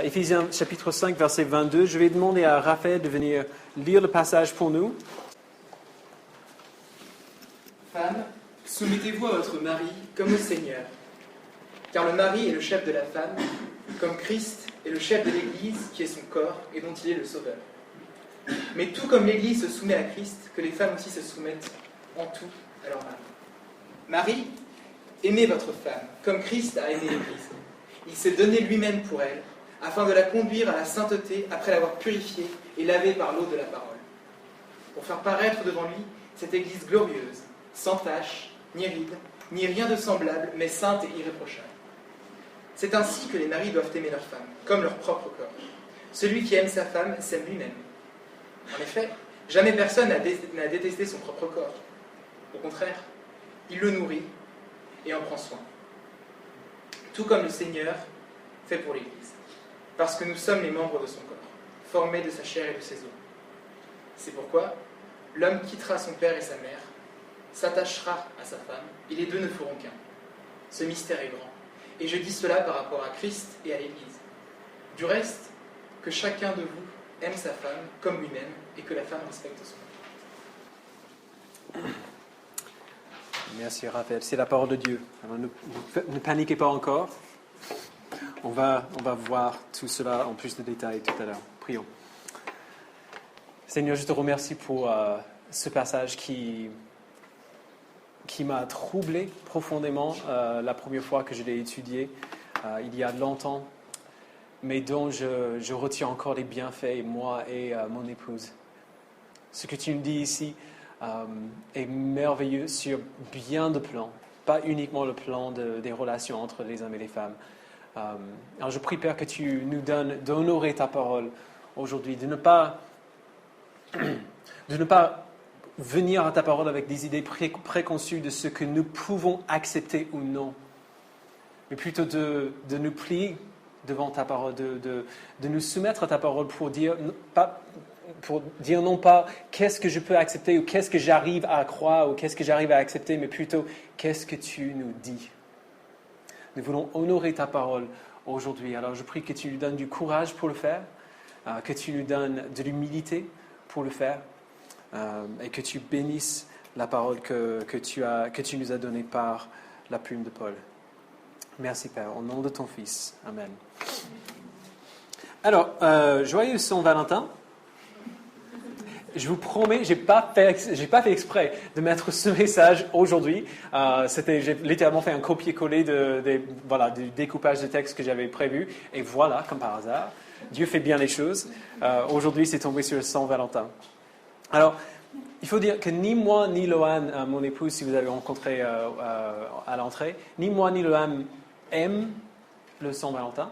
Éphésiens chapitre 5, verset 22. Je vais demander à Raphaël de venir lire le passage pour nous. Femmes, soumettez-vous à votre mari comme au Seigneur. Car le mari est le chef de la femme, comme Christ est le chef de l'Église qui est son corps et dont il est le sauveur. Mais tout comme l'Église se soumet à Christ, que les femmes aussi se soumettent en tout à leur mari. Marie, aimez votre femme comme Christ a aimé l'Église. Il s'est donné lui-même pour elle, afin de la conduire à la sainteté après l'avoir purifiée et lavée par l'eau de la parole, pour faire paraître devant lui cette Église glorieuse, sans tache, ni ride, ni rien de semblable, mais sainte et irréprochable. C'est ainsi que les maris doivent aimer leur femme, comme leur propre corps. Celui qui aime sa femme s'aime lui-même. En effet, jamais personne n'a détesté son propre corps. Au contraire, il le nourrit et en prend soin. Tout comme le Seigneur fait pour l'Église, parce que nous sommes les membres de son corps, formés de sa chair et de ses os. C'est pourquoi l'homme quittera son père et sa mère, s'attachera à sa femme, et les deux ne feront qu'un. Ce mystère est grand, et je dis cela par rapport à Christ et à l'Église. Du reste, que chacun de vous aime sa femme comme lui-même, et que la femme respecte son mari. Merci Raphaël, c'est la parole de Dieu. Alors, ne paniquez pas encore. On va voir tout cela en plus de détails tout à l'heure. Prions. Seigneur, je te remercie pour ce passage qui m'a troublé profondément la première fois que je l'ai étudié, il y a longtemps, mais dont je retiens encore les bienfaits, moi et mon épouse. Ce que tu nous dis ici est merveilleux sur bien de plans, pas uniquement le plan des relations entre les hommes et les femmes. Alors je prie, Père, que tu nous donnes d'honorer ta parole aujourd'hui, de ne pas venir à ta parole avec des idées préconçues de ce que nous pouvons accepter ou non, mais plutôt de nous plier devant ta parole, de nous soumettre à ta parole pour dire non pas qu'est-ce que je peux accepter ou qu'est-ce que j'arrive à croire ou qu'est-ce que j'arrive à accepter, mais plutôt qu'est-ce que tu nous dis. Nous voulons honorer ta parole aujourd'hui. Alors je prie que tu nous donnes du courage pour le faire, que tu nous donnes de l'humilité pour le faire, et que tu bénisses la parole que tu nous as donnée par la plume de Paul. Merci Père, au nom de ton Fils. Amen. Alors, joyeux Saint-Valentin. Je vous promets, j'ai pas fait exprès de mettre ce message aujourd'hui. J'ai littéralement fait un copier-coller du découpage de texte que j'avais prévu. Et voilà, comme par hasard, Dieu fait bien les choses. Aujourd'hui, c'est tombé sur le Saint-Valentin. Alors, il faut dire que ni moi ni Loane, mon épouse, si vous avez rencontré à l'entrée, ni moi ni Loane aiment le Saint-Valentin.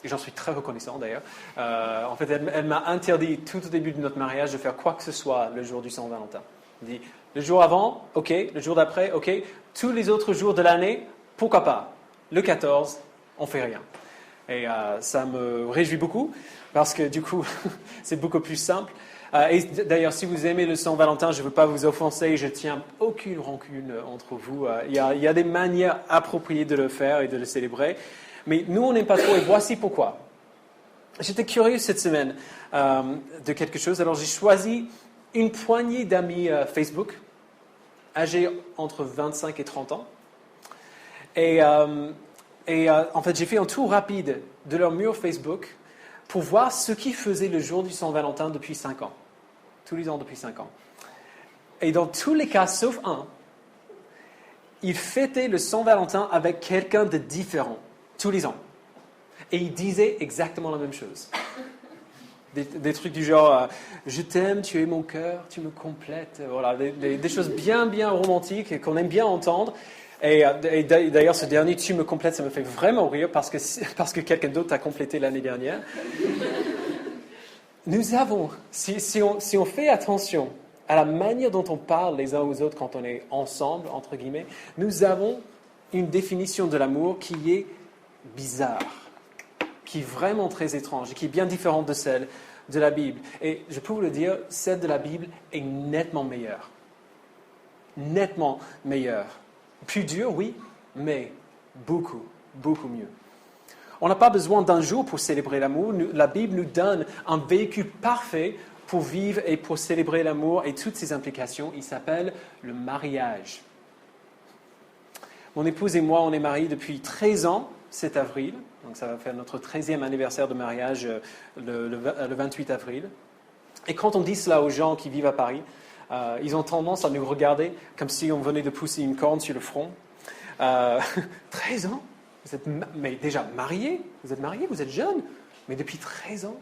Et j'en suis très reconnaissant d'ailleurs. En fait, elle m'a interdit tout au début de notre mariage de faire quoi que ce soit le jour du Saint-Valentin. Elle dit, le jour avant, ok. Le jour d'après, ok. Tous les autres jours de l'année, pourquoi pas. Le 14, on fait rien. Et ça me réjouit beaucoup parce que du coup, c'est beaucoup plus simple. Et d'ailleurs, si vous aimez le Saint-Valentin, je ne veux pas vous offenser, je ne tiens aucune rancune entre vous. Il y a des manières appropriées de le faire et de le célébrer. Mais nous, on n'aime pas trop, et voici pourquoi. J'étais curieux cette semaine de quelque chose. Alors, j'ai choisi une poignée d'amis Facebook, âgés entre 25 et 30 ans. Et en fait, j'ai fait un tour rapide de leur mur Facebook pour voir ce qu'ils faisaient le jour du Saint-Valentin depuis 5 ans. Tous les ans depuis 5 ans. Et dans tous les cas, sauf un, ils fêtaient le Saint-Valentin avec quelqu'un de différent. Tous les ans. Et il disait exactement la même chose. Des trucs du genre je t'aime, tu es mon cœur, tu me complètes. Voilà, des choses bien, bien romantiques et qu'on aime bien entendre. Et d'ailleurs, ce dernier tu me complètes, ça me fait vraiment rire parce que quelqu'un d'autre t'a complété l'année dernière. Nous avons, si on fait attention à la manière dont on parle les uns aux autres quand on est ensemble, entre guillemets, nous avons une définition de l'amour qui est bizarre, qui est vraiment très étrange, et qui est bien différente de celle de la Bible. Et je peux vous le dire, celle de la Bible est nettement meilleure. Nettement meilleure. Plus dure, oui, mais beaucoup, beaucoup mieux. On n'a pas besoin d'un jour pour célébrer l'amour. La Bible nous donne un véhicule parfait pour vivre et pour célébrer l'amour et toutes ses implications. Il s'appelle le mariage. Mon épouse et moi, on est mariés depuis 13 ans, cet avril. Donc ça va faire notre 13e anniversaire de mariage le 28 avril. Et quand on dit cela aux gens qui vivent à Paris, ils ont tendance à nous regarder comme si on venait de pousser une corne sur le front. 13 ans? Vous êtes mais déjà mariés? Vous êtes mariés? Vous êtes jeunes? Mais depuis 13 ans?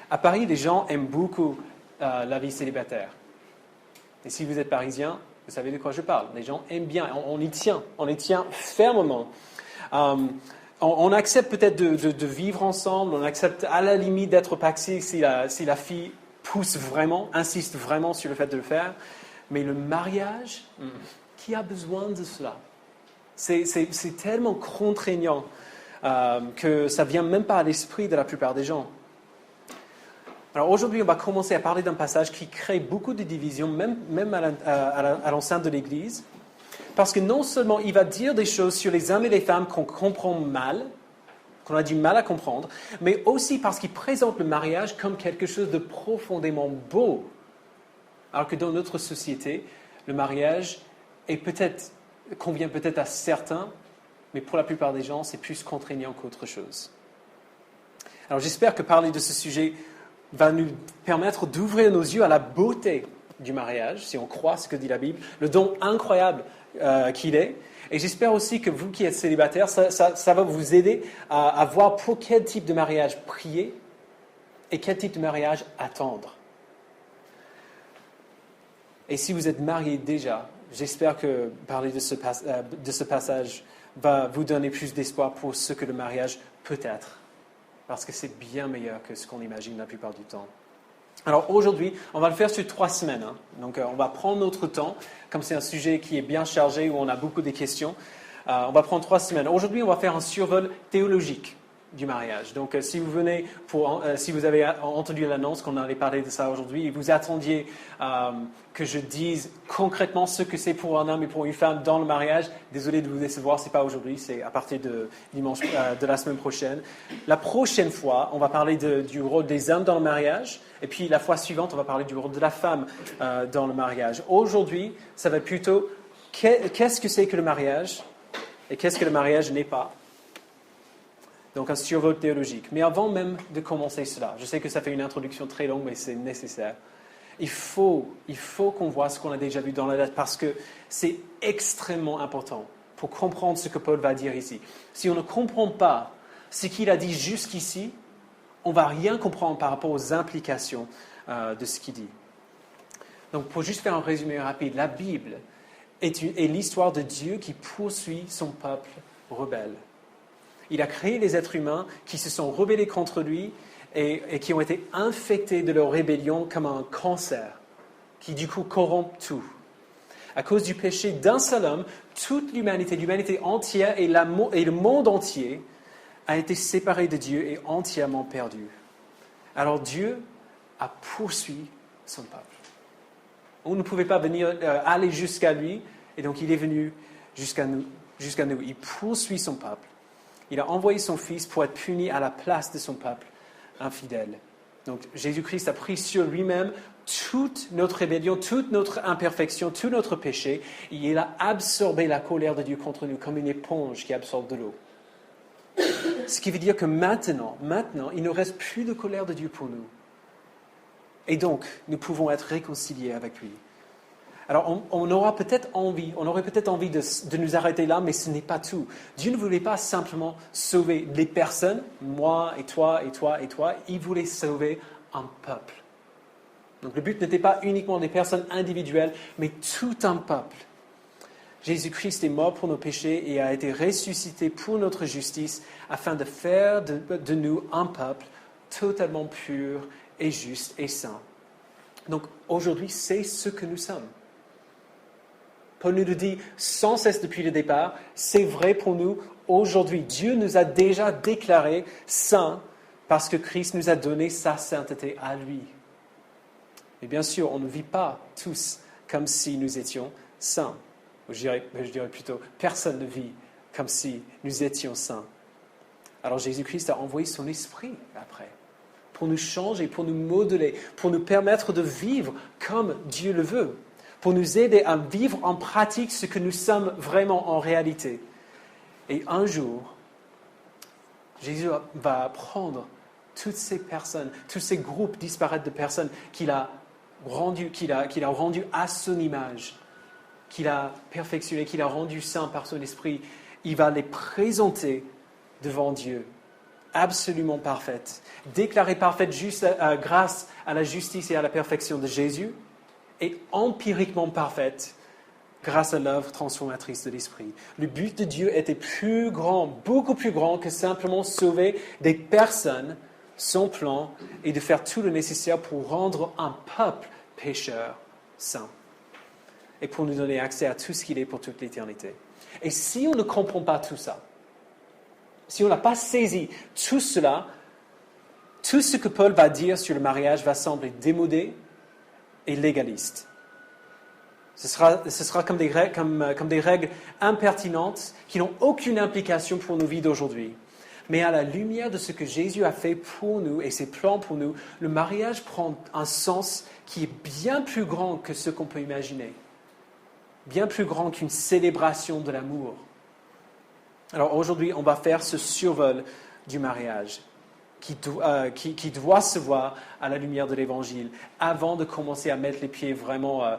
À Paris, les gens aiment beaucoup la vie célibataire. Et si vous êtes parisien, vous savez de quoi je parle. Les gens aiment bien, on y tient fermement. On accepte peut-être de vivre ensemble, on accepte à la limite d'être paxé si la fille pousse vraiment, insiste vraiment sur le fait de le faire. Mais le mariage, qui a besoin de cela? C'est tellement contraignant que ça ne vient même pas à l'esprit de la plupart des gens. Alors aujourd'hui, on va commencer à parler d'un passage qui crée beaucoup de divisions, même à l'enceinte de l'Église, parce que non seulement il va dire des choses sur les hommes et les femmes qu'on comprend mal, qu'on a du mal à comprendre, mais aussi parce qu'il présente le mariage comme quelque chose de profondément beau, alors que dans notre société, le mariage convient peut-être à certains, mais pour la plupart des gens, c'est plus contraignant qu'autre chose. Alors j'espère que parler de ce sujet va nous permettre d'ouvrir nos yeux à la beauté du mariage, si on croit ce que dit la Bible, le don incroyable qu'il est. Et j'espère aussi que vous qui êtes célibataires, ça va vous aider à voir pour quel type de mariage prier et quel type de mariage attendre. Et si vous êtes marié déjà, j'espère que parler de ce passage va vous donner plus d'espoir pour ce que le mariage peut être. Parce que c'est bien meilleur que ce qu'on imagine la plupart du temps. Alors aujourd'hui, on va le faire sur 3 semaines. Donc on va prendre notre temps, comme c'est un sujet qui est bien chargé, où on a beaucoup de questions. On va prendre 3 semaines. Aujourd'hui, on va faire un survol théologique du mariage. Donc si vous venez, si vous avez entendu l'annonce qu'on allait parler de ça aujourd'hui, et vous attendiez que je dise concrètement ce que c'est pour un homme et pour une femme dans le mariage, désolé de vous décevoir, ce n'est pas aujourd'hui, c'est à partir de dimanche de la semaine prochaine. La prochaine fois, on va parler du rôle des hommes dans le mariage, et puis la fois suivante, on va parler du rôle de la femme dans le mariage. Aujourd'hui, ça va plutôt qu'est-ce que c'est que le mariage et qu'est-ce que le mariage n'est pas. Donc un survol théologique. Mais avant même de commencer cela, je sais que ça fait une introduction très longue, mais c'est nécessaire. Il faut qu'on voit ce qu'on a déjà vu dans la lettre parce que c'est extrêmement important pour comprendre ce que Paul va dire ici. Si on ne comprend pas ce qu'il a dit jusqu'ici, on ne va rien comprendre par rapport aux implications de ce qu'il dit. Donc pour juste faire un résumé rapide, la Bible est l'histoire de Dieu qui poursuit son peuple rebelle. Il a créé les êtres humains qui se sont rebellés contre lui et qui ont été infectés de leur rébellion comme un cancer, qui du coup corrompt tout. À cause du péché d'un seul homme, toute l'humanité entière et le monde entier a été séparé de Dieu et entièrement perdu. Alors Dieu a poursuivi son peuple. On ne pouvait pas aller jusqu'à lui, et donc il est venu jusqu'à nous. Il poursuit son peuple. Il a envoyé son Fils pour être puni à la place de son peuple infidèle. Donc Jésus-Christ a pris sur lui-même toute notre rébellion, toute notre imperfection, tout notre péché, et il a absorbé la colère de Dieu contre nous comme une éponge qui absorbe de l'eau. Ce qui veut dire que maintenant, il ne reste plus de colère de Dieu pour nous. Et donc, nous pouvons être réconciliés avec lui. Alors, on aurait peut-être envie de nous arrêter là, mais ce n'est pas tout. Dieu ne voulait pas simplement sauver les personnes, moi et toi et toi et toi. Il voulait sauver un peuple. Donc, le but n'était pas uniquement des personnes individuelles, mais tout un peuple. Jésus-Christ est mort pour nos péchés et a été ressuscité pour notre justice afin de faire de nous un peuple totalement pur et juste et saint. Donc, aujourd'hui, c'est ce que nous sommes. Paul nous le dit sans cesse depuis le départ, c'est vrai pour nous aujourd'hui. Dieu nous a déjà déclarés saints parce que Christ nous a donné sa sainteté à lui. Mais bien sûr, on ne vit pas tous comme si nous étions saints. Je dirais plutôt, personne ne vit comme si nous étions saints. Alors Jésus-Christ a envoyé son esprit après, pour nous changer, pour nous modeler, pour nous permettre de vivre comme Dieu le veut, pour nous aider à vivre en pratique ce que nous sommes vraiment en réalité. Et un jour, Jésus va prendre toutes ces personnes, tous ces groupes disparates de personnes qu'il a rendus à son image, qu'il a perfectionné, qu'il a rendu saints par son esprit. Il va les présenter devant Dieu, absolument parfaites, déclarées parfaites juste grâce à la justice et à la perfection de Jésus, et empiriquement parfaites grâce à l'œuvre transformatrice de l'Esprit. Le but de Dieu était plus grand, beaucoup plus grand que simplement sauver des personnes, son plan, et de faire tout le nécessaire pour rendre un peuple pécheur saint, et pour nous donner accès à tout ce qu'il est pour toute l'éternité. Et si on ne comprend pas tout ça, si on n'a pas saisi tout cela, tout ce que Paul va dire sur le mariage va sembler démodé et légaliste. Ce sera comme des règles impertinentes qui n'ont aucune implication pour nos vies d'aujourd'hui. Mais à la lumière de ce que Jésus a fait pour nous et ses plans pour nous, le mariage prend un sens qui est bien plus grand que ce qu'on peut imaginer. Bien plus grand qu'une célébration de l'amour. Alors aujourd'hui, on va faire ce survol du mariage qui doit se voir à la lumière de l'Évangile avant de commencer à mettre les pieds vraiment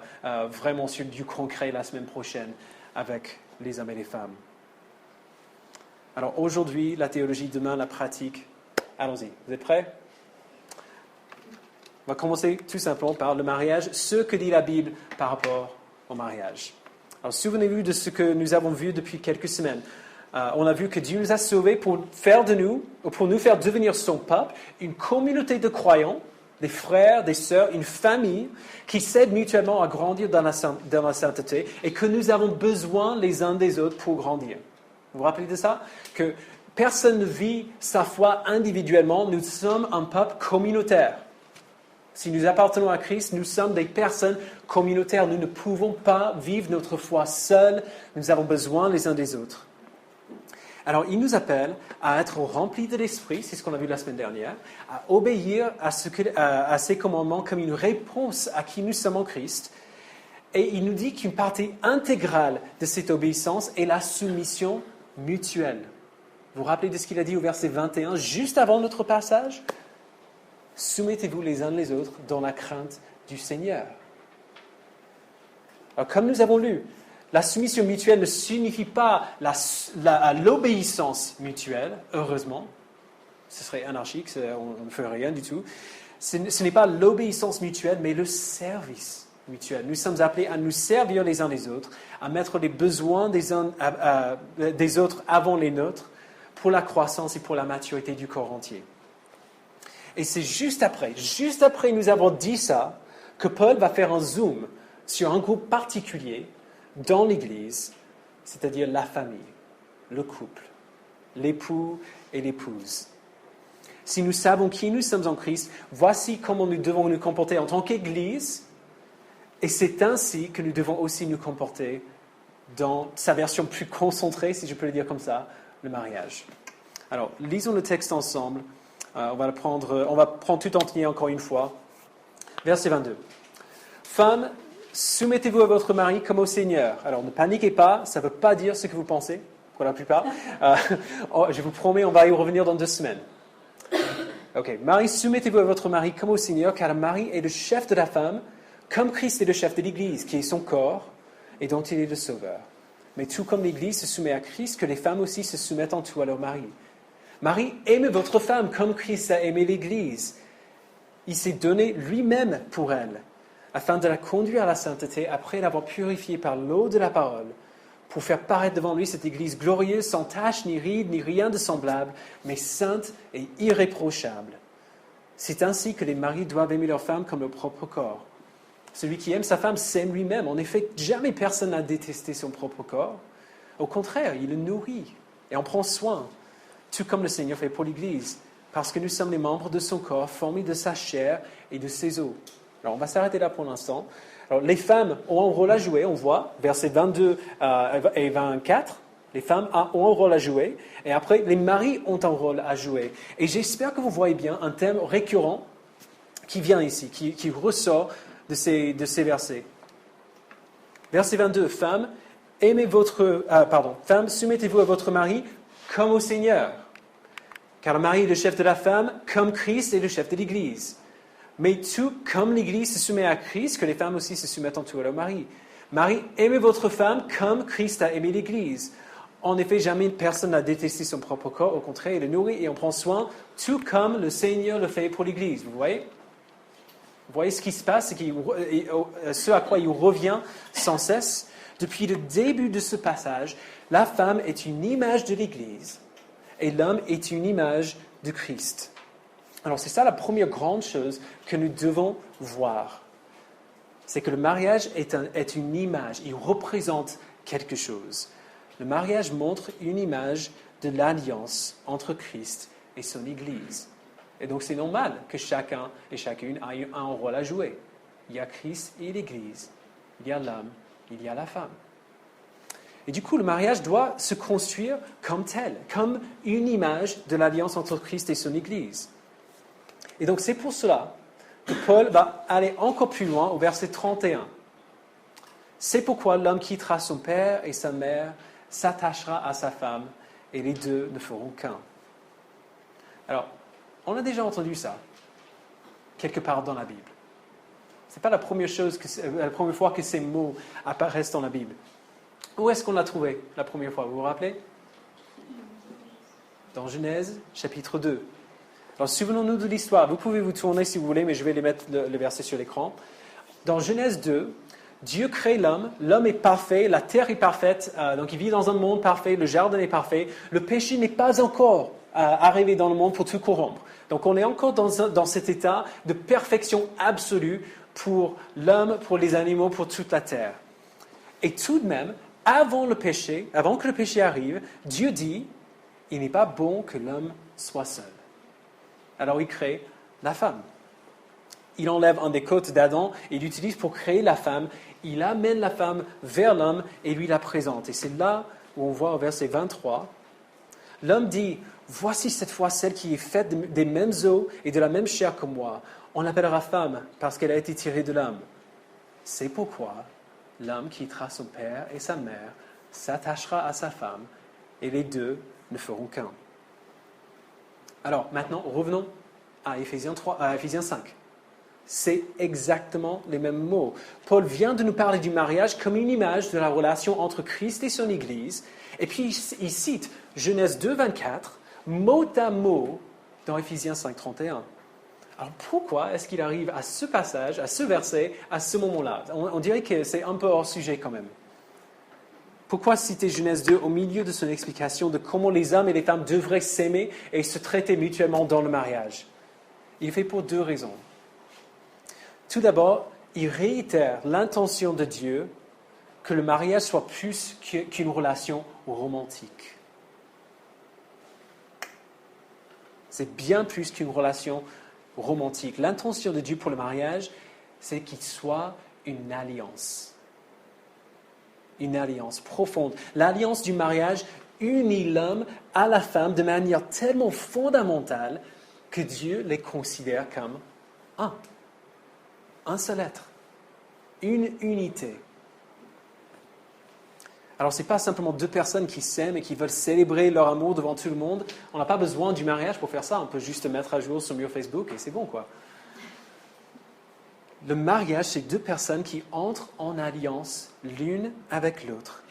sur du concret la semaine prochaine avec les hommes et les femmes. Alors aujourd'hui, la théologie, demain, la pratique. Allons-y, vous êtes prêts? On va commencer tout simplement par le mariage, ce que dit la Bible par rapport au mariage. Alors souvenez-vous de ce que nous avons vu depuis quelques semaines. On a vu que Dieu nous a sauvés pour nous faire devenir son peuple, une communauté de croyants, des frères, des sœurs, une famille qui s'aide mutuellement à grandir dans la sainteté et que nous avons besoin les uns des autres pour grandir. Vous vous rappelez de ça? Que personne ne vit sa foi individuellement, nous sommes un peuple communautaire. Si nous appartenons à Christ, nous sommes des personnes communautaires. Nous ne pouvons pas vivre notre foi seuls, nous avons besoin les uns des autres. Alors, il nous appelle à être remplis de l'Esprit, c'est ce qu'on a vu la semaine dernière, à obéir à ses commandements comme une réponse à qui nous sommes en Christ. Et il nous dit qu'une partie intégrale de cette obéissance est la soumission mutuelle. Vous vous rappelez de ce qu'il a dit au verset 21, juste avant notre passage? Soumettez-vous les uns les autres dans la crainte du Seigneur. Alors, comme nous avons lu, la soumission mutuelle ne signifie pas l'obéissance mutuelle, heureusement. Ce serait anarchique, on ne ferait rien du tout. Ce n'est pas l'obéissance mutuelle, mais le service mutuel. Nous sommes appelés à nous servir les uns les autres, à mettre les besoins des autres avant les nôtres pour la croissance et pour la maturité du corps entier. Et c'est juste après nous avons dit ça, que Paul va faire un zoom sur un groupe particulier dans l'Église, c'est-à-dire la famille, le couple, l'époux et l'épouse. Si nous savons qui nous sommes en Christ, voici comment nous devons nous comporter en tant qu'Église, et c'est ainsi que nous devons aussi nous comporter dans sa version plus concentrée, si je peux le dire comme ça, le mariage. Alors, lisons le texte ensemble. On va prendre tout entier encore une fois. Verset 22. Femmes, soumettez-vous à votre mari comme au Seigneur. Alors, ne paniquez pas, ça ne veut pas dire ce que vous pensez, pour la plupart. Je vous promets, on va y revenir dans 2 semaines. Ok, mari, soumettez-vous à votre mari comme au Seigneur, car le mari est le chef de la femme, comme Christ est le chef de l'Église, qui est son corps et dont il est le sauveur. Mais tout comme l'Église se soumet à Christ, que les femmes aussi se soumettent en tout à leur mari. Marie, aimez votre femme comme Christ a aimé l'Église. Il s'est donné lui-même pour elle, afin de la conduire à la sainteté après l'avoir purifiée par l'eau de la parole, pour faire paraître devant lui cette Église glorieuse, sans tache, ni ride, ni rien de semblable, mais sainte et irréprochable. C'est ainsi que les maris doivent aimer leur femme comme leur propre corps. Celui qui aime sa femme s'aime lui-même. En effet, jamais personne n'a détesté son propre corps. Au contraire, il le nourrit et en prend soin, tout comme le Seigneur fait pour l'Église, parce que nous sommes les membres de son corps, formés de sa chair et de ses os. Alors, on va s'arrêter là pour l'instant. Alors, les femmes ont un rôle à jouer, on voit, versets 22 et 24. Les femmes ont un rôle à jouer, et après, les maris ont un rôle à jouer. Et j'espère que vous voyez bien un thème récurrent qui vient ici, qui ressort de ces versets. Verset 22, Femmes, Femmes, soumettez-vous à votre mari comme au Seigneur. Car le mari est le chef de la femme, comme Christ est le chef de l'Église. Mais tout comme l'Église se soumet à Christ, que les femmes aussi se soumettent en tout à leur mari. Mari, aimez votre femme comme Christ a aimé l'Église. En effet, jamais personne n'a détesté son propre corps, au contraire, il le nourrit et en prend soin, tout comme le Seigneur le fait pour l'Église. Vous voyez ce qui se passe, ce à quoi il revient sans cesse. Depuis le début de ce passage, la femme est une image de l'Église et l'homme est une image de Christ. Alors c'est ça la première grande chose que nous devons voir. C'est que le mariage est une image, il représente quelque chose. Le mariage montre une image de l'alliance entre Christ et son Église. Et donc c'est normal que chacun et chacune ait un rôle à jouer. Il y a Christ et l'Église, il y a l'homme, il y a la femme. Et du coup, le mariage doit se construire comme tel, comme une image de l'alliance entre Christ et son Église. Et donc c'est pour cela que Paul va aller encore plus loin au verset 31. C'est pourquoi l'homme quittera son père et sa mère, s'attachera à sa femme, et les deux ne feront qu'un. Alors, on a déjà entendu ça, quelque part dans la Bible. Ce n'est pas la première fois que ces mots apparaissent dans la Bible. Où est-ce qu'on l'a trouvé la première fois? Vous vous rappelez? Dans Genèse, chapitre 2. Alors, souvenons-nous de l'histoire. Vous pouvez vous tourner si vous voulez, mais je vais les mettre le verset sur l'écran. Dans Genèse 2, Dieu crée l'homme. L'homme est parfait, la terre est parfaite, donc il vit dans un monde parfait, le jardin est parfait. Le péché n'est pas encore arrivé dans le monde pour tout corrompre. Donc on est encore dans cet état de perfection absolue pour l'homme, pour les animaux, pour toute la terre. Et tout de même, avant que le péché arrive, Dieu dit, il n'est pas bon que l'homme soit seul. Alors il crée la femme. Il enlève un des côtes d'Adam et il l'utilise pour créer la femme. Il amène la femme vers l'homme et lui la présente. Et c'est là où on voit au verset 23, l'homme dit, voici cette fois celle qui est faite des mêmes os et de la même chair que moi. On l'appellera femme parce qu'elle a été tirée de l'homme. C'est pourquoi l'homme quittera son père et sa mère, s'attachera à sa femme, et les deux ne feront qu'un. Alors maintenant, revenons à Éphésiens 5. C'est exactement les mêmes mots. Paul vient de nous parler du mariage comme une image de la relation entre Christ et son Église. Et puis il cite Genèse 2, 24, mot à mot, dans Éphésiens 5, 31. Alors pourquoi est-ce qu'il arrive à ce passage, à ce verset, à ce moment-là? On dirait que c'est un peu hors sujet quand même. Pourquoi citer Genèse 2 au milieu de son explication de comment les hommes et les femmes devraient s'aimer et se traiter mutuellement dans le mariage? Il est fait pour deux raisons. Tout d'abord, il réitère l'intention de Dieu que le mariage soit plus qu'une relation romantique. C'est bien plus qu'une relation romantique. L'intention de Dieu pour le mariage, c'est qu'il soit une alliance. Une alliance profonde. L'alliance du mariage unit l'homme à la femme de manière tellement fondamentale que Dieu les considère comme un seul être, une unité. Alors, ce n'est pas simplement deux personnes qui s'aiment et qui veulent célébrer leur amour devant tout le monde. On n'a pas besoin du mariage pour faire ça. On peut juste mettre à jour son mur Facebook et c'est bon, quoi. Le mariage, c'est deux personnes qui entrent en alliance l'une avec l'autre.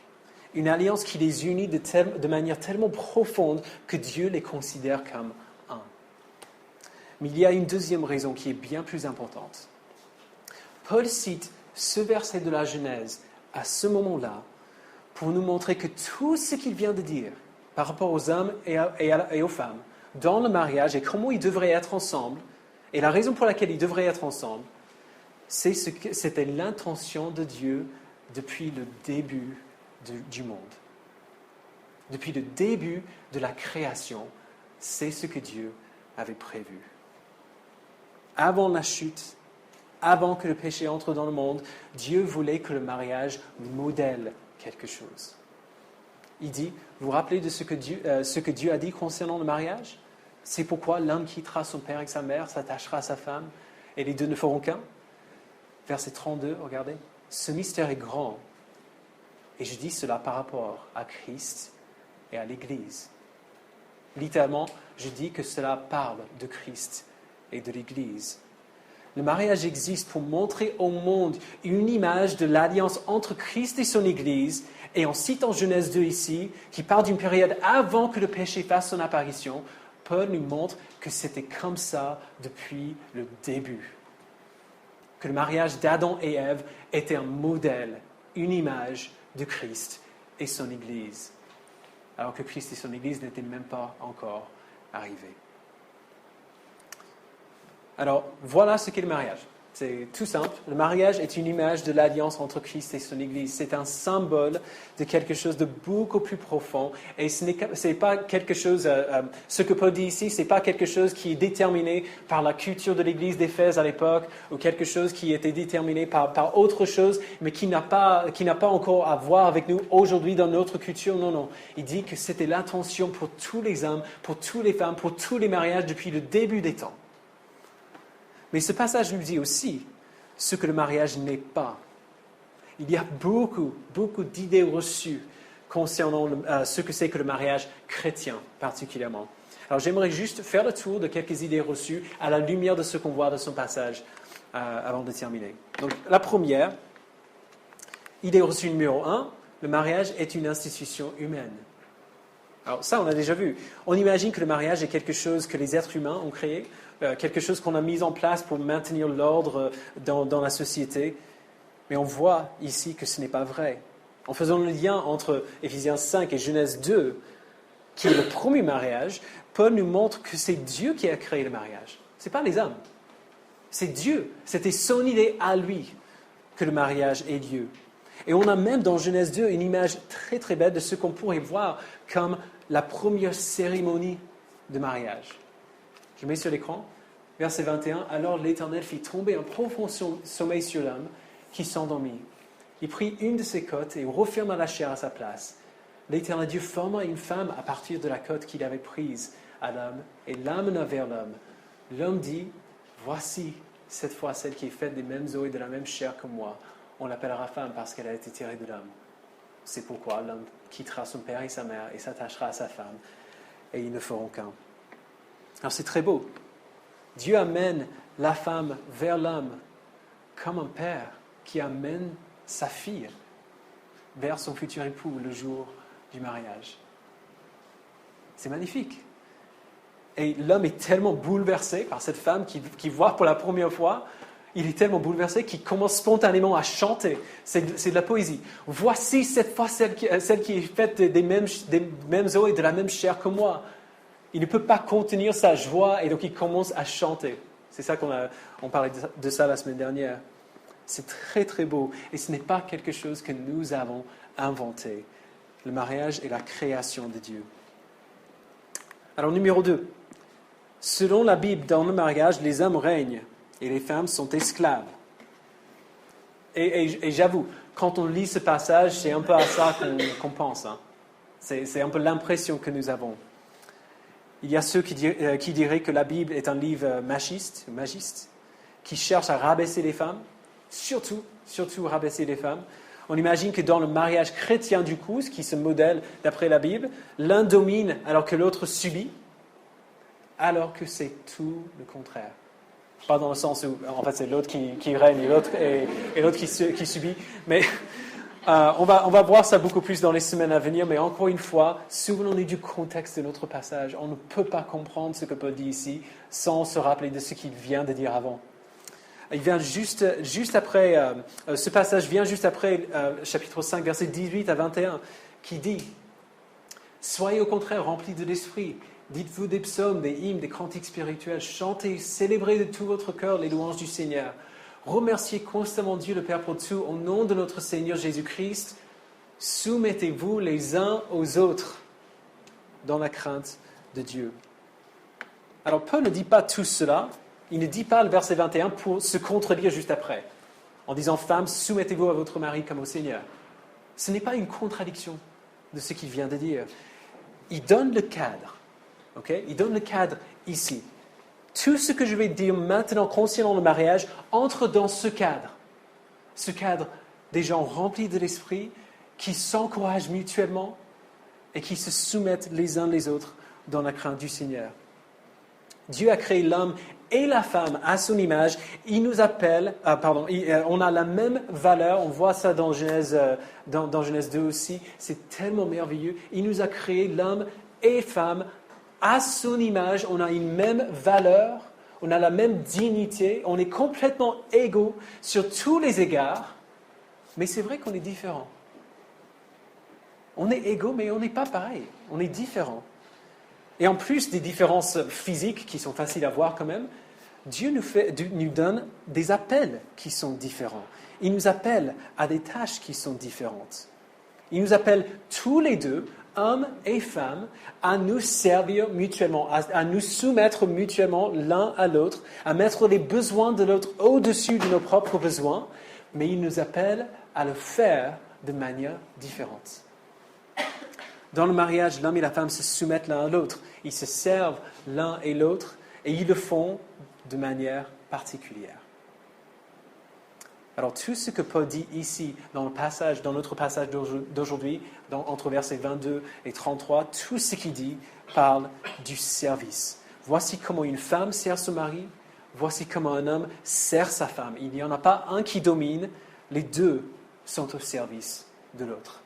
Une alliance qui les unit de manière tellement profonde que Dieu les considère comme un. Mais il y a une deuxième raison qui est bien plus importante. Paul cite ce verset de la Genèse à ce moment-là pour nous montrer que tout ce qu'il vient de dire par rapport aux hommes et aux femmes dans le mariage et comment ils devraient être ensemble, et la raison pour laquelle ils devraient être ensemble, c'était l'intention de Dieu depuis le début du monde. Depuis le début de la création, c'est ce que Dieu avait prévu. Avant la chute, avant que le péché entre dans le monde, Dieu voulait que le mariage modèle quelque chose. Il dit, vous vous rappelez de ce que Dieu a dit concernant le mariage? C'est pourquoi l'homme quittera son père et sa mère, s'attachera à sa femme, et les deux ne feront qu'un. Verset 32, regardez. Ce mystère est grand, et je dis cela par rapport à Christ et à l'Église. Littéralement, je dis que cela parle de Christ et de l'Église. Le mariage existe pour montrer au monde une image de l'alliance entre Christ et son Église. Et en citant Genèse 2 ici, qui parle d'une période avant que le péché fasse son apparition, Paul nous montre que c'était comme ça depuis le début. Que le mariage d'Adam et Ève était un modèle, une image de Christ et son Église. Alors que Christ et son Église n'étaient même pas encore arrivés. Alors, voilà ce qu'est le mariage. C'est tout simple. Le mariage est une image de l'alliance entre Christ et son Église. C'est un symbole de quelque chose de beaucoup plus profond. Et ce n'est pas quelque chose, ce que Paul dit ici, ce n'est pas quelque chose qui est déterminé par la culture de l'Église d'Éphèse à l'époque, ou quelque chose qui était déterminé par autre chose, mais qui n'a pas encore à voir avec nous aujourd'hui dans notre culture. Non, non. Il dit que c'était l'intention pour tous les hommes, pour toutes les femmes, pour tous les mariages depuis le début des temps. Mais ce passage nous dit aussi ce que le mariage n'est pas. Il y a beaucoup d'idées reçues concernant ce que c'est que le mariage chrétien particulièrement. Alors j'aimerais juste faire le tour de quelques idées reçues à la lumière de ce qu'on voit dans son passage avant de terminer. Donc la première, idée reçue numéro 1, le mariage est une institution humaine. Alors ça, on a déjà vu. On imagine que le mariage est quelque chose que les êtres humains ont créé, quelque chose qu'on a mis en place pour maintenir l'ordre dans la société. Mais on voit ici que ce n'est pas vrai. En faisant le lien entre Éphésiens 5 et Genèse 2, qui est le premier mariage, Paul nous montre que c'est Dieu qui a créé le mariage. Ce n'est pas les hommes. C'est Dieu. C'était son idée à lui que le mariage ait lieu. Et on a même dans Genèse 2 une image très très belle de ce qu'on pourrait voir comme la première cérémonie de mariage. Je mets sur l'écran, verset 21. Alors l'Éternel fit tomber un profond sommeil sur l'homme qui s'endormit. Il prit une de ses côtes et referma la chair à sa place. L'Éternel Dieu forma une femme à partir de la côte qu'il avait prise à l'homme et l'amena vers l'homme. L'homme dit, voici cette fois celle qui est faite des mêmes os et de la même chair que moi. On l'appellera femme parce qu'elle a été tirée de l'homme. C'est pourquoi l'homme quittera son père et sa mère et s'attachera à sa femme, et ils ne feront qu'un. Alors c'est très beau. Dieu amène la femme vers l'homme comme un père qui amène sa fille vers son futur époux le jour du mariage. C'est magnifique. Et l'homme est tellement bouleversé par cette femme qu'il voit pour la première fois. Il est tellement bouleversé qu'il commence spontanément à chanter. C'est de la poésie. Voici cette fois celle qui est faite des mêmes os et de la même chair que moi. Il ne peut pas contenir sa joie et donc il commence à chanter. C'est ça on parlait de ça la semaine dernière. C'est très très beau et ce n'est pas quelque chose que nous avons inventé. Le mariage est la création de Dieu. Alors numéro 2. Selon la Bible, dans le mariage, les hommes règnent et les femmes sont esclaves. Et j'avoue, quand on lit ce passage, c'est un peu à ça qu'on pense. Hein. C'est un peu l'impression que nous avons. Il y a ceux qui diraient que la Bible est un livre magiste, qui cherche à rabaisser les femmes, surtout rabaisser les femmes. On imagine que dans le mariage chrétien du coup, ce qui se modèle d'après la Bible, l'un domine alors que l'autre subit, alors que c'est tout le contraire. Pas dans le sens où, en fait, c'est l'autre qui règne et l'autre qui subit. Mais on va voir ça beaucoup plus dans les semaines à venir. Mais encore une fois, souvenons-nous du contexte de notre passage. On ne peut pas comprendre ce que Paul dit ici sans se rappeler de ce qu'il vient de dire avant. Il vient juste après, ce passage vient juste après chapitre 5, versets 18 à 21, qui dit « Soyez au contraire remplis de l'esprit. Dites-vous des psaumes, des hymnes, des cantiques spirituels. Chantez, célébrez de tout votre cœur les louanges du Seigneur. Remerciez constamment Dieu le Père pour tout. Au nom de notre Seigneur Jésus-Christ, soumettez-vous les uns aux autres dans la crainte de Dieu. » Alors, Paul ne dit pas tout cela. Il ne dit pas le verset 21 pour se contredire juste après, en disant « Femmes, soumettez-vous à votre mari comme au Seigneur ». Ce n'est pas une contradiction. de ce qu'il vient de dire. Il donne le cadre. Okay? Il donne le cadre ici. Tout ce que je vais dire maintenant concernant le mariage entre dans ce cadre. Ce cadre des gens remplis de l'esprit, qui s'encouragent mutuellement et qui se soumettent les uns les autres dans la crainte du Seigneur. Dieu a créé l'homme et la femme à son image. Il nous appelle, on a la même valeur, on voit ça dans Genèse 2 aussi, c'est tellement merveilleux. Il nous a créé l'homme et femme à son image, on a une même valeur, on a la même dignité, on est complètement égaux sur tous les égards, mais c'est vrai qu'on est différents. On est égaux, mais on n'est pas pareil, on est différents. Et en plus des différences physiques qui sont faciles à voir quand même, Dieu nous donne des appels qui sont différents. Il nous appelle à des tâches qui sont différentes. Il nous appelle tous les deux, hommes et femmes, à nous servir mutuellement, à nous soumettre mutuellement l'un à l'autre, à mettre les besoins de l'autre au-dessus de nos propres besoins, mais il nous appelle à le faire de manière différente. Dans le mariage, l'homme et la femme se soumettent l'un à l'autre. Ils se servent l'un et l'autre et ils le font de manière particulière. Alors tout ce que Paul dit ici dans notre passage d'aujourd'hui, entre versets 22 et 33, tout ce qu'il dit parle du service. Voici comment une femme sert son mari, voici comment un homme sert sa femme. Il n'y en a pas un qui domine, les deux sont au service de l'autre.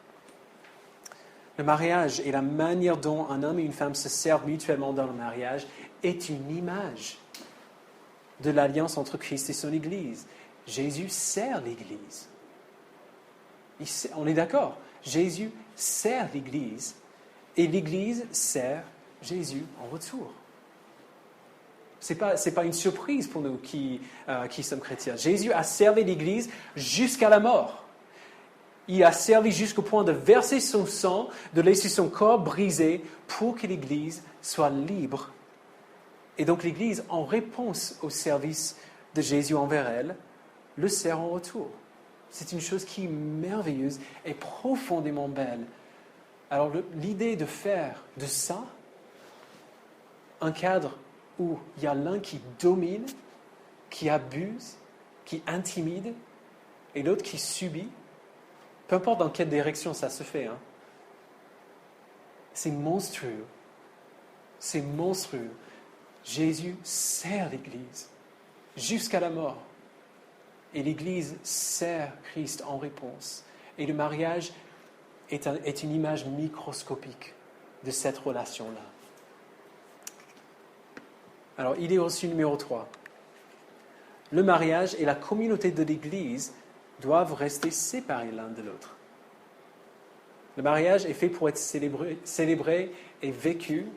Le mariage et la manière dont un homme et une femme se servent mutuellement dans le mariage est une image de l'alliance entre Christ et son Église. Jésus sert l'Église. On est d'accord. Jésus sert l'Église et l'Église sert Jésus en retour. Ce n'est pas une surprise pour nous qui sommes chrétiens. Jésus a servi l'Église jusqu'à la mort. Il a servi jusqu'au point de verser son sang, de laisser son corps brisé pour que l'Église soit libre. Et donc l'Église, en réponse au service de Jésus envers elle, le sert en retour. C'est une chose qui est merveilleuse et profondément belle. Alors l'idée de faire de ça un cadre où il y a l'un qui domine, qui abuse, qui intimide, et l'autre qui subit, peu importe dans quelle direction ça se fait, c'est monstrueux. C'est monstrueux. Jésus sert l'Église jusqu'à la mort. Et l'Église sert Christ en réponse. Et le mariage est une image microscopique de cette relation-là. Alors, idée reçue numéro 3. Le mariage et la communauté de l'Église doivent rester séparés l'un de l'autre. Le mariage est fait pour être célébré et vécu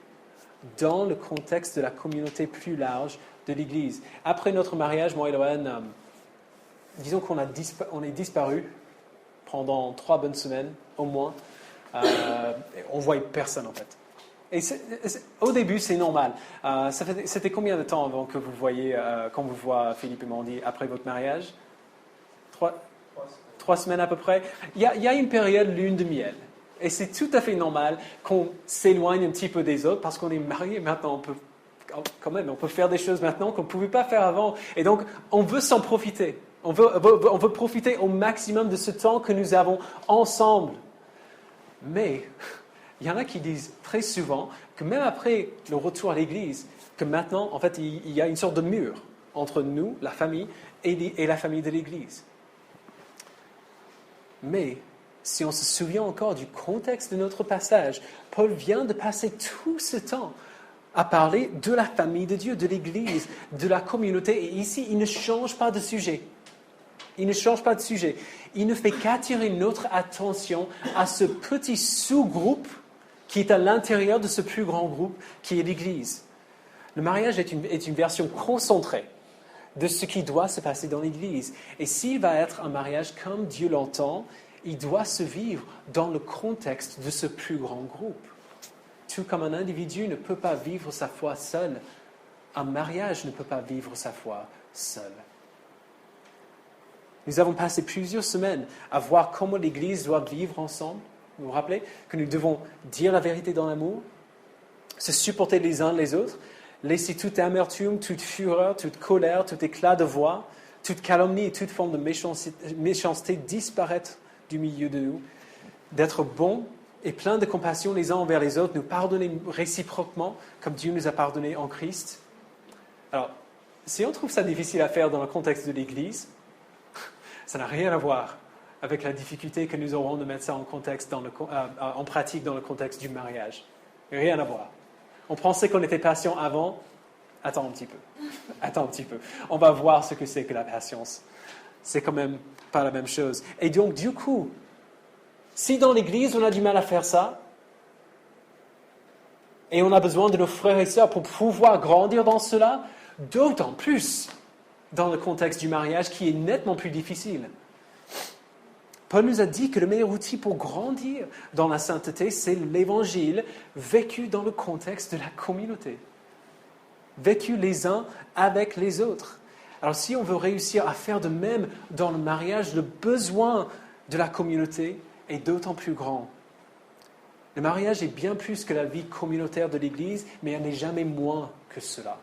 dans le contexte de la communauté plus large de l'Église. Après notre mariage, moi et Loan, disons qu'on est disparu pendant 3 bonnes semaines, au moins. On ne voyait personne, en fait. Et au début, c'est normal. C'était combien de temps avant que vous voyez, quand vous voyez Philippe et Mandy après votre mariage? 3 semaines à peu près. Il y a une période lune de miel. Et c'est tout à fait normal qu'on s'éloigne un petit peu des autres parce qu'on est mariés maintenant. On peut faire des choses maintenant qu'on ne pouvait pas faire avant. Et donc, on veut s'en profiter. On veut profiter au maximum de ce temps que nous avons ensemble. Mais il y en a qui disent très souvent que même après le retour à l'Église, que maintenant, en fait, il y a une sorte de mur entre nous, la famille, et la famille de l'Église. Mais si on se souvient encore du contexte de notre passage, Paul vient de passer tout ce temps à parler de la famille de Dieu, de l'Église, de la communauté. Et ici, il ne change pas de sujet. Il ne change pas de sujet. Il ne fait qu'attirer notre attention à ce petit sous-groupe qui est à l'intérieur de ce plus grand groupe qui est l'Église. Le mariage est une version concentrée de ce qui doit se passer dans l'Église. Et s'il va être un mariage comme Dieu l'entend, il doit se vivre dans le contexte de ce plus grand groupe. Tout comme un individu ne peut pas vivre sa foi seul, un mariage ne peut pas vivre sa foi seul. Nous avons passé plusieurs semaines à voir comment l'Église doit vivre ensemble, Vous vous rappelez que nous devons dire la vérité dans l'amour, se supporter les uns les autres, laisser toute amertume, toute fureur, toute colère, tout éclat de voix, toute calomnie et toute forme de méchanceté disparaître du milieu de nous, d'être bons et pleins de compassion les uns envers les autres, nous pardonner réciproquement comme Dieu nous a pardonné en Christ. Alors, si on trouve ça difficile à faire dans le contexte de l'Église, ça n'a rien à voir avec la difficulté que nous aurons de mettre ça en pratique dans le contexte du mariage. Rien à voir. On pensait qu'on était patient avant. Attends un petit peu. On va voir ce que c'est que la patience. C'est quand même pas la même chose. Et donc, du coup, si dans l'Église, on a du mal à faire ça, et on a besoin de nos frères et sœurs pour pouvoir grandir dans cela, d'autant plus dans le contexte du mariage qui est nettement plus difficile. Paul nous a dit que le meilleur outil pour grandir dans la sainteté, c'est l'Évangile vécu dans le contexte de la communauté. Vécu les uns avec les autres. Alors si on veut réussir à faire de même dans le mariage, le besoin de la communauté est d'autant plus grand. Le mariage est bien plus que la vie communautaire de l'Église, mais elle n'est jamais moins que cela.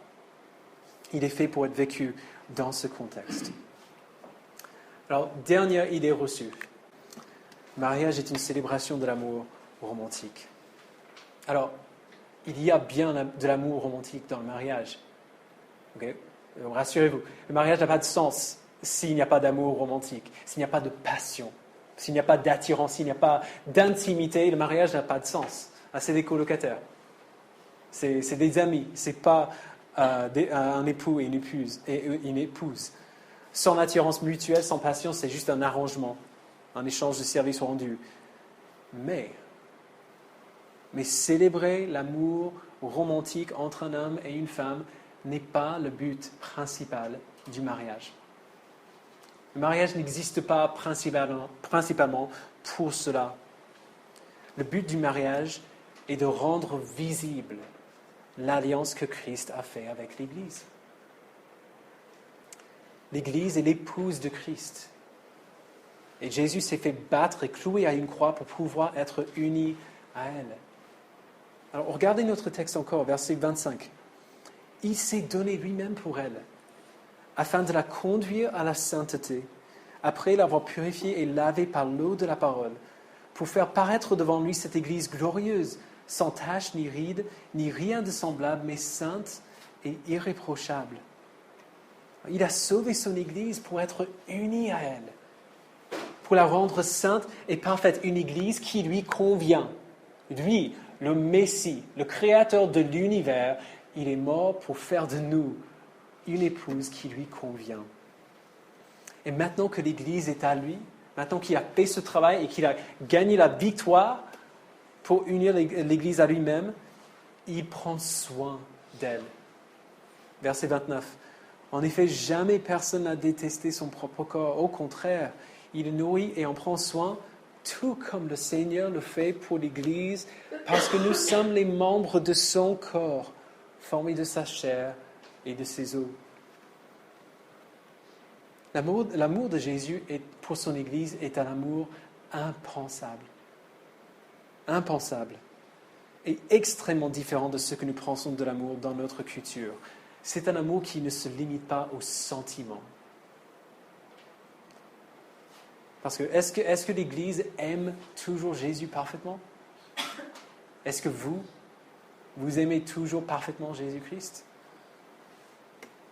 Il est fait pour être vécu dans ce contexte. Alors, dernière idée reçue. Le mariage est une célébration de l'amour romantique. Alors, il y a bien de l'amour romantique dans le mariage. Okay? Rassurez-vous, le mariage n'a pas de sens s'il n'y a pas d'amour romantique, s'il n'y a pas de passion, s'il n'y a pas d'attirance, s'il n'y a pas d'intimité, le mariage n'a pas de sens. Ah, c'est des colocataires, c'est des amis, c'est pas un époux et une épouse. Sans attirance mutuelle, sans passion, c'est juste un arrangement, un échange de services rendus. Mais célébrer l'amour romantique entre un homme et une femme n'est pas le but principal du mariage. Le mariage n'existe pas principalement pour cela. Le but du mariage est de rendre visible l'alliance que Christ a faite avec l'Église. L'Église est l'épouse de Christ. Et Jésus s'est fait battre et clouer à une croix pour pouvoir être uni à elle. Alors regardez notre texte encore, verset 25. Il s'est donné lui-même pour elle, afin de la conduire à la sainteté, après l'avoir purifiée et lavée par l'eau de la parole, pour faire paraître devant lui cette Église glorieuse, sans tache ni ride, ni rien de semblable, mais sainte et irréprochable. Il a sauvé son Église pour être uni à elle, pour la rendre sainte et parfaite, une Église qui lui convient. Lui, le Messie, le Créateur de l'univers, il est mort pour faire de nous une épouse qui lui convient. Et maintenant que l'Église est à lui, maintenant qu'il a fait ce travail et qu'il a gagné la victoire pour unir l'Église à lui-même, il prend soin d'elle. Verset 29. En effet, jamais personne n'a détesté son propre corps. Au contraire, il le nourrit et en prend soin, tout comme le Seigneur le fait pour l'Église, parce que nous sommes les membres de son corps, formés de sa chair et de ses os. L'amour de Jésus pour son Église est un amour impensable. Impensable. Et extrêmement différent de ce que nous pensons de l'amour dans notre culture. C'est un amour qui ne se limite pas aux sentiments. Parce que est-ce que l'Église aime toujours Jésus parfaitement? Est-ce que vous aimez toujours parfaitement Jésus-Christ?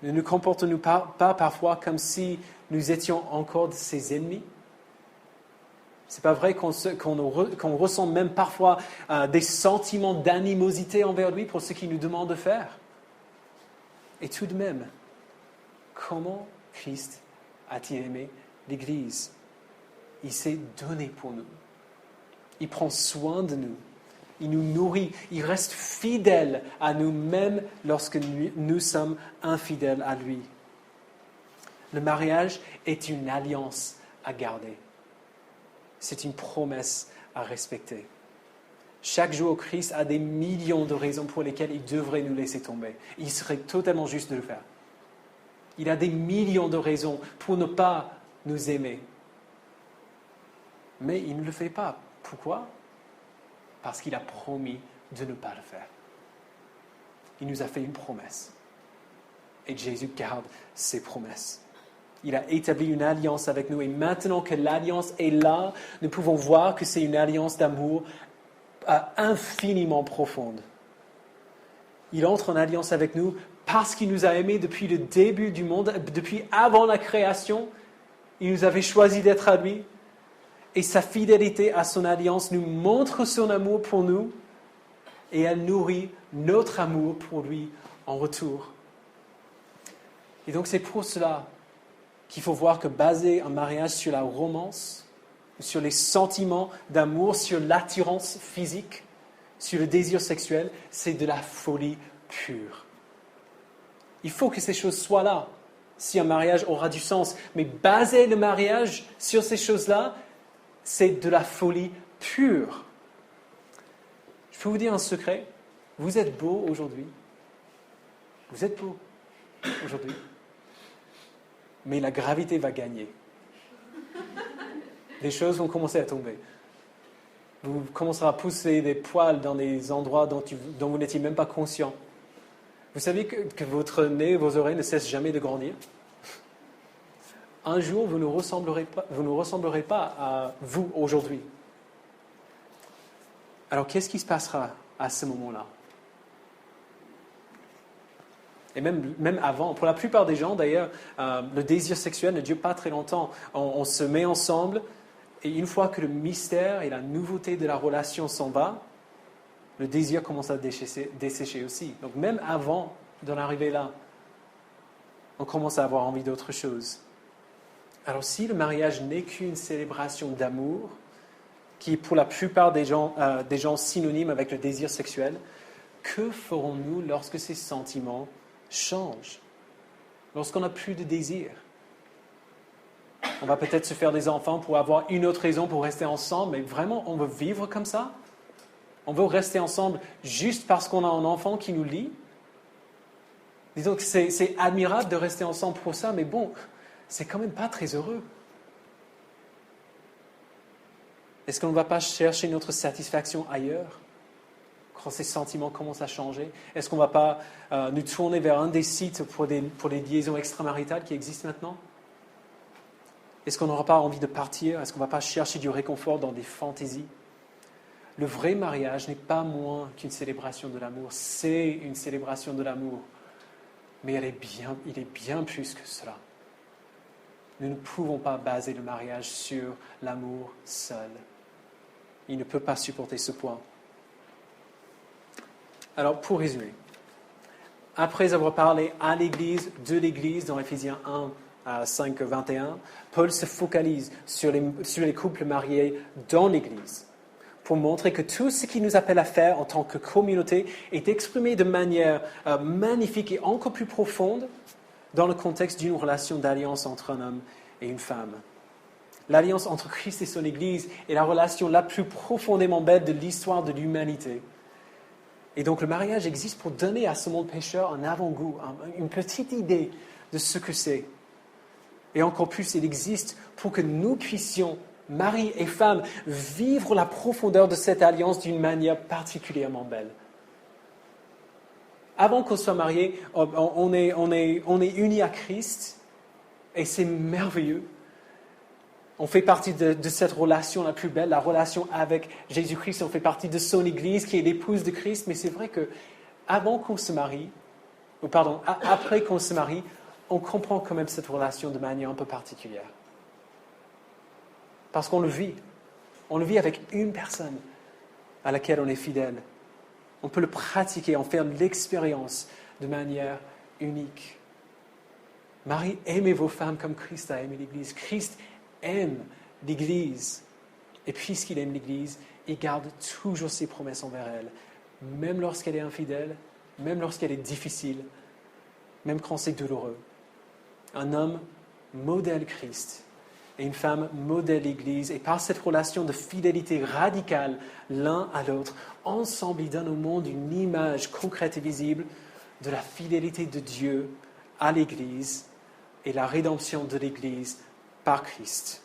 Ne nous comportons-nous pas parfois comme si nous étions encore ses ennemis? C'est pas vrai qu'on ressent même parfois des sentiments d'animosité envers lui pour ce qu'il nous demande de faire? Et tout de même, comment Christ a-t-il aimé l'Église? Il s'est donné pour nous. Il prend soin de nous. Il nous nourrit. Il reste fidèle à nous-mêmes lorsque nous sommes infidèles à lui. Le mariage est une alliance à garder. C'est une promesse à respecter. Chaque jour, Christ a des millions de raisons pour lesquelles il devrait nous laisser tomber. Il serait totalement juste de le faire. Il a des millions de raisons pour ne pas nous aimer. Mais il ne le fait pas. Pourquoi? Parce qu'il a promis de ne pas le faire. Il nous a fait une promesse. Et Jésus garde ses promesses. Il a établi une alliance avec nous. Et maintenant que l'alliance est là, nous pouvons voir que c'est une alliance d'amour infiniment profonde. Il entre en alliance avec nous parce qu'il nous a aimés depuis le début du monde, depuis avant la création. Il nous avait choisi d'être à lui. Et sa fidélité à son alliance nous montre son amour pour nous. Et elle nourrit notre amour pour lui en retour. Et donc c'est pour cela qu'il faut voir que baser un mariage sur la romance, sur les sentiments d'amour, sur l'attirance physique, sur le désir sexuel, c'est de la folie pure. Il faut que ces choses soient là, si un mariage aura du sens. Mais baser le mariage sur ces choses-là, c'est de la folie pure. Je peux vous dire un secret, vous êtes beau aujourd'hui. Vous êtes beau aujourd'hui. Mais la gravité va gagner. Les choses vont commencer à tomber. Vous commencerez à pousser des poils dans des endroits dont vous n'étiez même pas conscient. Vous savez que votre nez, vos oreilles ne cessent jamais de grandir. Un jour, vous ne ressemblerez pas à vous aujourd'hui. Alors, qu'est-ce qui se passera à ce moment-là? Et même avant, pour la plupart des gens d'ailleurs, le désir sexuel ne dure pas très longtemps. On se met ensemble et une fois que le mystère et la nouveauté de la relation s'en va, le désir commence à dessécher aussi. Donc même avant d'en arriver là, on commence à avoir envie d'autre chose. Alors si le mariage n'est qu'une célébration d'amour, qui est pour la plupart des gens synonyme avec le désir sexuel, que ferons-nous lorsque ces sentiments changent? Lorsqu'on n'a plus de désir? On va peut-être se faire des enfants pour avoir une autre raison pour rester ensemble, mais vraiment, on veut vivre comme ça? On veut rester ensemble juste parce qu'on a un enfant qui nous lie? Disons que c'est admirable de rester ensemble pour ça, mais bon, c'est quand même pas très heureux. Est-ce qu'on ne va pas chercher notre satisfaction ailleurs quand ces sentiments commencent à changer? Est-ce qu'on ne va pas nous tourner vers un des sites pour les liaisons extramaritales qui existent maintenant? Est-ce qu'on n'aura pas envie de partir? Est-ce qu'on ne va pas chercher du réconfort dans des fantaisies? Le vrai mariage n'est pas moins qu'une célébration de l'amour. C'est une célébration de l'amour. Mais il est bien plus que cela. Nous ne pouvons pas baser le mariage sur l'amour seul. Il ne peut pas supporter ce poids. Alors, pour résumer, après avoir parlé à l'Église, de l'Église, dans Éphésiens 1 à 5, 21, Paul se focalise sur les couples mariés dans l'Église pour montrer que tout ce qu'il nous appelle à faire en tant que communauté est exprimé de manière magnifique et encore plus profonde dans le contexte d'une relation d'alliance entre un homme et une femme. L'alliance entre Christ et son Église est la relation la plus profondément belle de l'histoire de l'humanité. Et donc le mariage existe pour donner à ce monde pécheur un avant-goût, une petite idée de ce que c'est. Et encore plus, il existe pour que nous puissions, mari et femme, vivre la profondeur de cette alliance d'une manière particulièrement belle. Avant qu'on soit mariés, on est unis à Christ et c'est merveilleux. On fait partie de cette relation la plus belle, la relation avec Jésus-Christ. On fait partie de son Église qui est l'épouse de Christ. Mais c'est vrai que après qu'on se marie, on comprend quand même cette relation de manière un peu particulière. Parce qu'on le vit. On le vit avec une personne à laquelle on est fidèle. On peut le pratiquer, en faire l'expérience de manière unique. Marie, aimez vos femmes comme Christ a aimé l'Église. Christ aime l'Église. Et puisqu'il aime l'Église, il garde toujours ses promesses envers elle. Même lorsqu'elle est infidèle, même lorsqu'elle est difficile, même quand c'est douloureux. Un homme modèle Christ et une femme modèle l'Église. Et par cette relation de fidélité radicale l'un à l'autre, ensemble, ils donnent au monde une image concrète et visible de la fidélité de Dieu à l'Église et la rédemption de l'Église par Christ.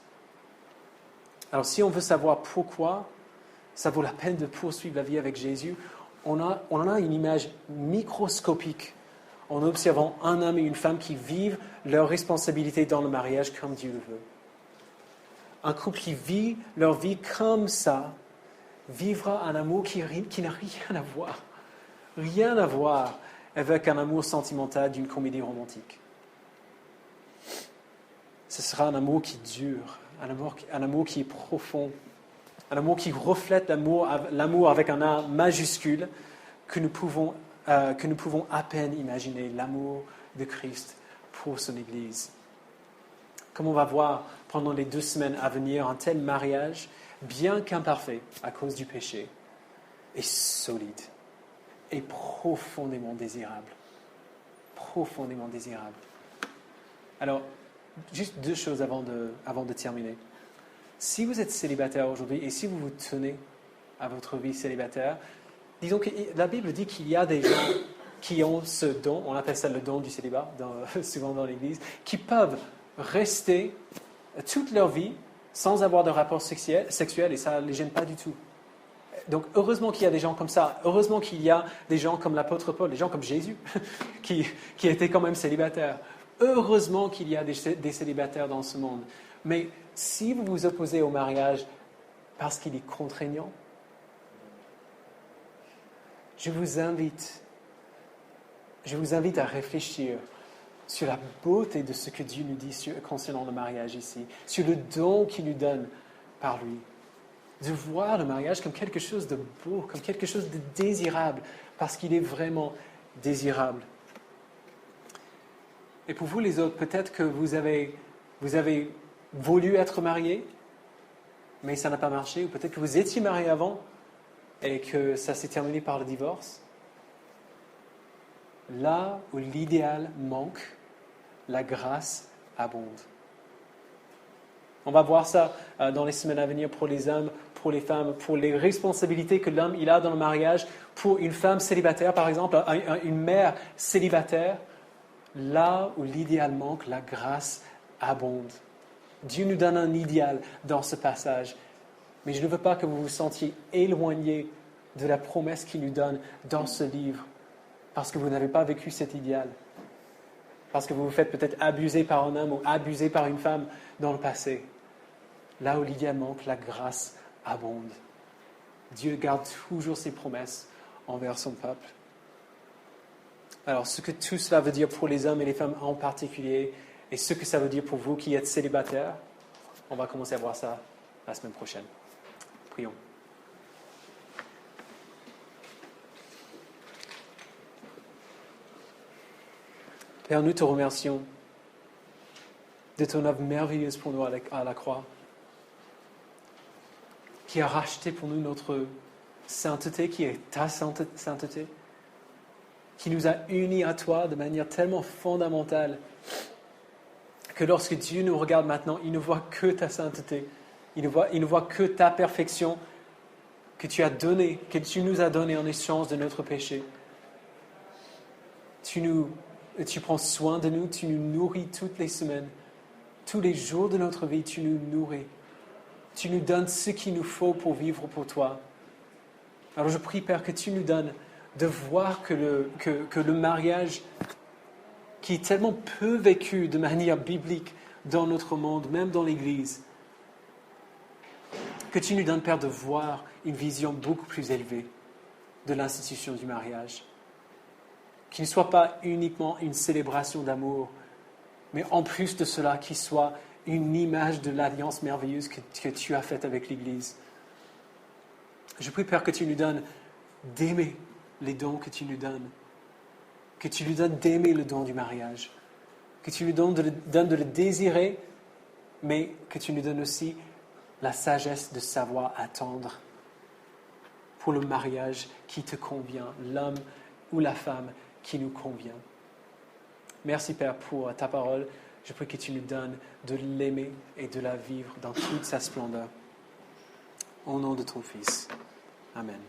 Alors si on veut savoir pourquoi ça vaut la peine de poursuivre la vie avec Jésus, on en a une image microscopique en observant un homme et une femme qui vivent leurs responsabilités dans le mariage comme Dieu le veut. Un couple qui vit leur vie comme ça vivra un amour qui n'a rien à voir avec un amour sentimental d'une comédie romantique. Ce sera un amour qui dure, un amour qui est profond, un amour qui reflète l'amour avec un A majuscule que nous pouvons à peine imaginer, l'amour de Christ pour son Église. Comme on va voir pendant les 2 semaines à venir, un tel mariage, bien qu'imparfait à cause du péché, est solide et profondément désirable. Profondément désirable. Alors, juste 2 choses avant de terminer. Si vous êtes célibataire aujourd'hui et si vous vous tenez à votre vie célibataire, disons que la Bible dit qu'il y a des gens qui ont ce don, on appelle ça le don du célibat, souvent dans l'Église, qui peuvent rester toute leur vie sans avoir de rapport sexuel et ça ne les gêne pas du tout. Donc heureusement qu'il y a des gens comme ça, heureusement qu'il y a des gens comme l'apôtre Paul, des gens comme Jésus, qui étaient quand même célibataires. Heureusement qu'il y a des célibataires dans ce monde. Mais si vous vous opposez au mariage parce qu'il est contraignant, je vous invite à réfléchir sur la beauté de ce que Dieu nous dit concernant le mariage ici, sur le don qu'il nous donne par lui. De voir le mariage comme quelque chose de beau, comme quelque chose de désirable, parce qu'il est vraiment désirable. Et pour vous les autres, peut-être que vous avez voulu être mariés, mais ça n'a pas marché, ou peut-être que vous étiez mariés avant et que ça s'est terminé par le divorce. Là où l'idéal manque, la grâce abonde. On va voir ça dans les semaines à venir pour les hommes, pour les femmes, pour les responsabilités que l'homme il a dans le mariage, pour une femme célibataire par exemple, une mère célibataire. Là où l'idéal manque, la grâce abonde. Dieu nous donne un idéal dans ce passage, mais je ne veux pas que vous vous sentiez éloignés de la promesse qu'il nous donne dans ce livre, parce que vous n'avez pas vécu cet idéal, parce que vous vous faites peut-être abuser par un homme ou abuser par une femme dans le passé. Là où l'idéal manque, la grâce abonde. Dieu garde toujours ses promesses envers son peuple. Alors, ce que tout cela veut dire pour les hommes et les femmes en particulier, et ce que ça veut dire pour vous qui êtes célibataires, on va commencer à voir ça la semaine prochaine. Prions. Père, nous te remercions de ton œuvre merveilleuse pour nous à la croix, qui a racheté pour nous notre sainteté, qui est ta sainteté, qui nous a unis à toi de manière tellement fondamentale que lorsque Dieu nous regarde maintenant, il ne voit que ta sainteté, il ne voit que ta perfection que tu nous as donnée en échange de notre péché. Tu prends soin de nous, tu nous nourris toutes les semaines, tous les jours de notre vie, tu nous nourris. Tu nous donnes ce qu'il nous faut pour vivre pour toi. Alors je prie, Père, que tu nous donnes de voir que le mariage, qui est tellement peu vécu de manière biblique dans notre monde, même dans l'Église, que tu nous donnes, Père, de voir une vision beaucoup plus élevée de l'institution du mariage. Qu'il ne soit pas uniquement une célébration d'amour, mais en plus de cela, qu'il soit une image de l'alliance merveilleuse que tu as faite avec l'Église. Je prie, Père, que tu nous donnes d'aimer les dons que tu nous donnes, que tu nous donnes d'aimer le don du mariage, que tu nous donnes de le désirer, mais que tu nous donnes aussi la sagesse de savoir attendre pour le mariage qui te convient, l'homme ou la femme qui nous convient. Merci, Père, pour ta parole. Je prie que tu nous donnes de l'aimer et de la vivre dans toute sa splendeur. Au nom de ton Fils. Amen.